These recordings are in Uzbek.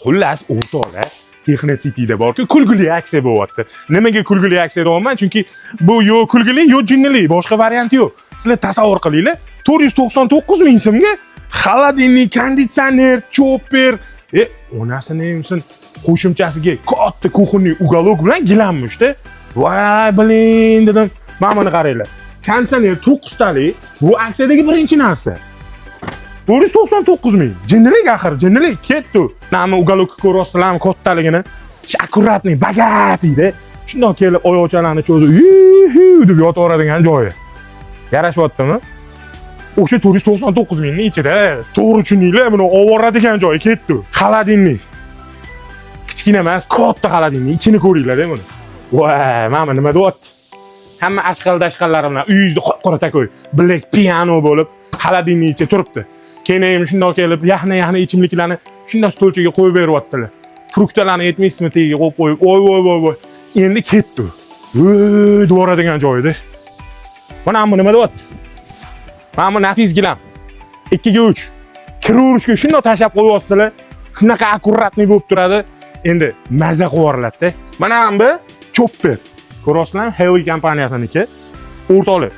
Xullas, o'rtoqlar, Texno City'da borku, kulgili aksiya bo'lyapti. Nimaga kulgili aksiya deyapman? Chunki bu yo kulgili, yo jinnili, boshqa variant yo'q. Sizlar tasavvur qilinglar, 499 ming so'mga xolodilnik, konditsioner, chopper, onasini imsin qo'shimchasiga katta kuxonniy uголок bilan gilammish-da. Voy, blin dedim. Mana buni qaranglar. Konditsioner 9 talik, bu aksiyadagi birinchi narsa. 499 ming. Jinnilik axir, jinnilik ketdi. Nami uголокni ko'rasizlarmi kattaligini? Akkuratniy, bogatiyda. Shundoq kelib oyoqchalarni cho'zib, deb yotaveradigan joyi. Yarashyaptimi? O'sha 499 mingning ichida to'g'ri tushuninglar, buni ovoradigan joyi ketdi. Xolodilnik. Kichkina emas, katta xolodilnik, ichini ko'ringlar buni. Voy, mana nima deyapti? Hamma ashqal-dashqallari bilan uyingizda qora takoy, black piano bo'lib, xolodilnik ichida turibdi. Keyin shundoq kelib, yaxna ichimliklarni shundoq stolchaga qo'yib beryaptilar. Fruktalarni 70 mi tagiga qo'yib qo'yib, voy. Endi ketdi. Devoradigan joyida. Mana bu nima deyapti? Mana bu nafis gilam. 2 ga 3. Kiraverishga shundoq tashab qo'yapsizlar. Shunaqa akkuratniy bo'lib turadi. Endi maza qilaveradi-da. Mana bu chopper. Ko'rasizlarmi? Heli kompaniyasiniki. O'rtoqlar,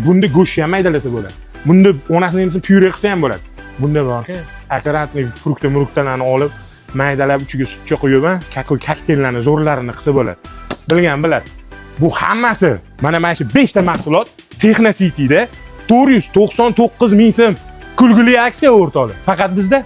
bunda go'sht ham maydalasa bo'ladi. Bunda onasini ham pyure qilsa ham bo'ladi. Bunda borki, akkuratniy fruktalarni olib, maydalab uchiga sutcha qo'yib, kokteyllarni zo'rlarini qilsa bo'ladi. Bilgan biladi. Bu hammasi mana shu 5 ta mahsulot Texno City'da 499 ming so'm kulgili aksiya o'rtoqlar. Faqat bizda